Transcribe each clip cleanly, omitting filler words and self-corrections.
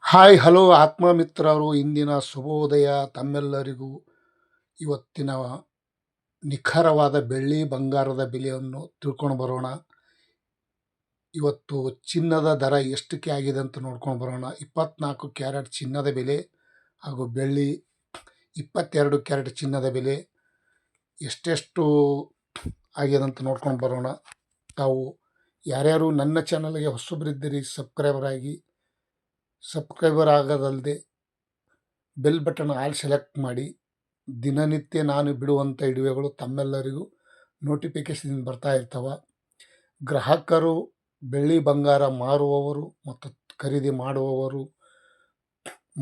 Hi hello ಆತ್ಮಮಿತ್ರರು, ಇಂದಿನ ಶುಭೋದಯ ತಮ್ಮೆಲ್ಲರಿಗೂ. ಇವತ್ತಿನ ನಿಖರವಾದ ಬೆಳ್ಳಿ ಬಂಗಾರದ ಬೆಲೆಯನ್ನು ತಿಳ್ಕೊಂಡು ಬರೋಣ. ಇವತ್ತು ಚಿನ್ನದ ದರ ಎಷ್ಟಕ್ಕೆ ಆಗಿದೆ ಅಂತ ನೋಡ್ಕೊಂಡು ಬರೋಣ. 24 ಕ್ಯಾರೆಟ್ ಚಿನ್ನದ ಬೆಲೆ ಹಾಗೂ ಬೆಳ್ಳಿ 22 ಕ್ಯಾರೆಟ್ ಚಿನ್ನದ ಬೆಲೆ ಎಷ್ಟೆಷ್ಟು ಆಗಿದೆ ಅಂತ ನೋಡ್ಕೊಂಡು ಬರೋಣ. ತಾವು ಯಾರ್ಯಾರು ನನ್ನ ಚಾನಲ್ಗೆ ಹೊಸಬರಿದ್ದೀರಿ ಸಬ್ಸ್ಕ್ರೈಬರ್ ಆಗೋದಲ್ಲದೆ ಬೆಲ್ ಬಟನ್ ಆಲ್ ಸೆಲೆಕ್ಟ್ ಮಾಡಿ. ದಿನನಿತ್ಯ ನಾನು ಬಿಡುವಂಥ ವಿಡಿಯೋಗಳು ತಮ್ಮೆಲ್ಲರಿಗೂ ನೋಟಿಫಿಕೇಶನ್ ಬರ್ತಾ ಇರ್ತವೆ. ಗ್ರಾಹಕರು, ಬೆಳ್ಳಿ ಬಂಗಾರ ಮಾರುವವರು ಮತ್ತು ಖರೀದಿ ಮಾಡುವವರು,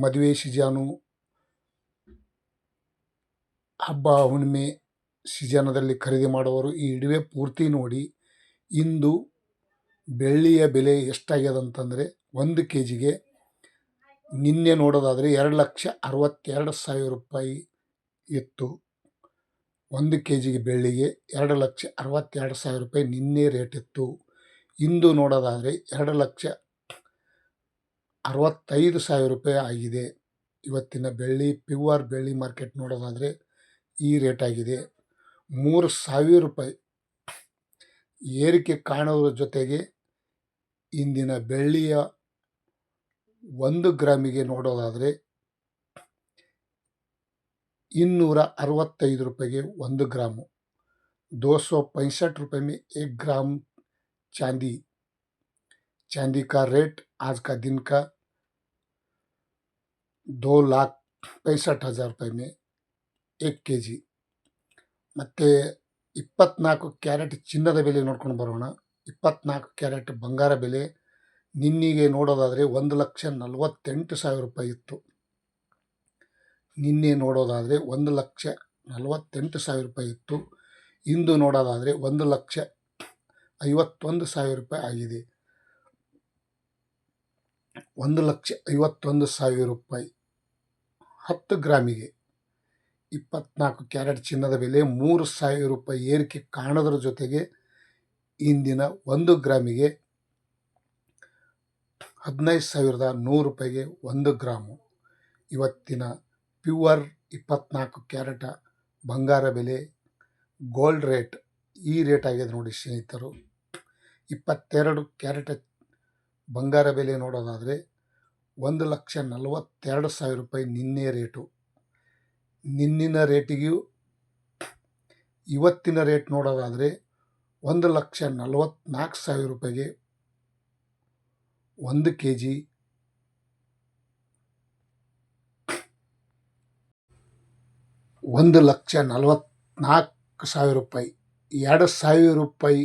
ಮದುವೆ ಸೀಜನು, ಹಬ್ಬ ಹುಣ್ಣಿಮೆ ಸೀಜನದಲ್ಲಿ ಖರೀದಿ ಮಾಡುವವರು ಈ ವಿಡಿಯೋ ಪೂರ್ತಿ ನೋಡಿ. ಇಂದು ಬೆಳ್ಳಿಯ ಬೆಲೆ ಎಷ್ಟಾಗ್ಯದ ಅಂತಂದರೆ 1 kgಗೆ ನಿನ್ನೆ ನೋಡೋದಾದರೆ 2,62,000 ರೂಪಾಯಿ ಇತ್ತು. 1 kgಗೆ ಬೆಳ್ಳಿಗೆ 2,62,000 ರೂಪಾಯಿ ನಿನ್ನೆ ರೇಟ್ ಇತ್ತು. ಇಂದು ನೋಡೋದಾದರೆ 2,65,000 ರೂಪಾಯಿ ಆಗಿದೆ. ಇವತ್ತಿನ ಬೆಳ್ಳಿ ಪ್ಯೂರ್ ಬೆಳ್ಳಿ ಮಾರ್ಕೆಟ್ ನೋಡೋದಾದರೆ ಈ ರೇಟ್ ಆಗಿದೆ. 3,000 ರೂಪಾಯಿ ಏರಿಕೆ ಕಾಣೋದ್ರ ಜೊತೆಗೆ ಇಂದಿನ ಬೆಳ್ಳಿಯ 1 ಗ್ರಾಮಿಗೆ ನೋಡೋದಾದರೆ 265 ರೂಪಾಯಿಗೆ 1 ग्राम, 265 रुपये में 1 ग्राम चांदी का रेट आज का दिन का 2,65,000 रुपये में 1 kg. ಮತ್ತು 24 ಕ್ಯಾರೆಟ್ ಚಿನ್ನದ ಬೆಲೆ ನೋಡ್ಕೊಂಡು ಬರೋಣ. 24 ಕ್ಯಾರೆಟ್ ಬಂಗಾರ ಬೆಲೆ ನಿನ್ನೆಗೆ ನೋಡೋದಾದರೆ 1,48,000 ರೂಪಾಯಿ ಇತ್ತು. ನಿನ್ನೆ ನೋಡೋದಾದರೆ 1,48,000 ರೂಪಾಯಿ ಇತ್ತು. ಇಂದು ನೋಡೋದಾದರೆ 1,51,000 ರೂಪಾಯಿ ಆಗಿದೆ. 1,51,000 ರೂಪಾಯಿ 10 ಗ್ರಾಮಿಗೆ 24 ಕ್ಯಾರೆಟ್ ಚಿನ್ನದ ಬೆಲೆ 3,000 ರೂಪಾಯಿ ಏರಿಕೆ ಕಾಣೋದ್ರ ಜೊತೆಗೆ ಇಂದಿನ 1 ಗ್ರಾಮಿಗೆ 15,100 ರೂಪಾಯಿಗೆ 1 ಗ್ರಾಮು. ಇವತ್ತಿನ ಪ್ಯೂರ್ 24 ಕ್ಯಾರೆಟ್ ಬಂಗಾರ ಬೆಲೆ ಗೋಲ್ಡ್ ರೇಟ್ ಈ ರೇಟ್ ಆಗಿದೆ ನೋಡಿ ಸ್ನೇಹಿತರು. 22 ಕ್ಯಾರೆಟ್ ಬಂಗಾರ ಬೆಲೆ ನೋಡೋದಾದರೆ 1,42,000 ರೂಪಾಯಿ ನಿನ್ನೆ ರೇಟು. ನಿನ್ನಿನ ರೇಟಿಗೂ ಇವತ್ತಿನ ರೇಟ್ ನೋಡೋದಾದರೆ 1,44,000 ರೂಪಾಯಿಗೆ 1 kg. 1,44,000 ರೂಪಾಯಿ 2,000 ರೂಪಾಯಿ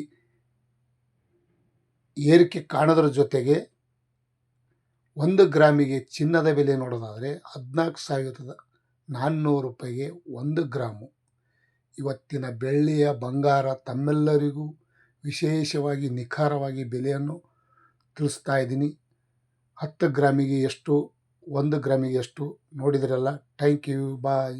ಏರಿಕೆ ಕಾಣೋದ್ರ ಜೊತೆಗೆ 1 ಗ್ರಾಮಿಗೆ ಚಿನ್ನದ ಬೆಲೆ ನೋಡೋದಾದರೆ 14,400 ರೂಪಾಯಿಗೆ 1 ಗ್ರಾಮು. ಇವತ್ತಿನ ಬೆಳ್ಳಿಯ ಬಂಗಾರ ತಮ್ಮೆಲ್ಲರಿಗೂ ವಿಶೇಷವಾಗಿ ನಿಖರವಾಗಿ ಬೆಲೆಯನ್ನು ತಿಳಿಸ್ತಾ ಇದ್ದೀನಿ. 10 ಗ್ರಾಮಿಗೆ ಎಷ್ಟು, 1 ಗ್ರಾಮಿಗೆ ಎಷ್ಟು ನೋಡಿದ್ರಲ್ಲ. Thank you, bye.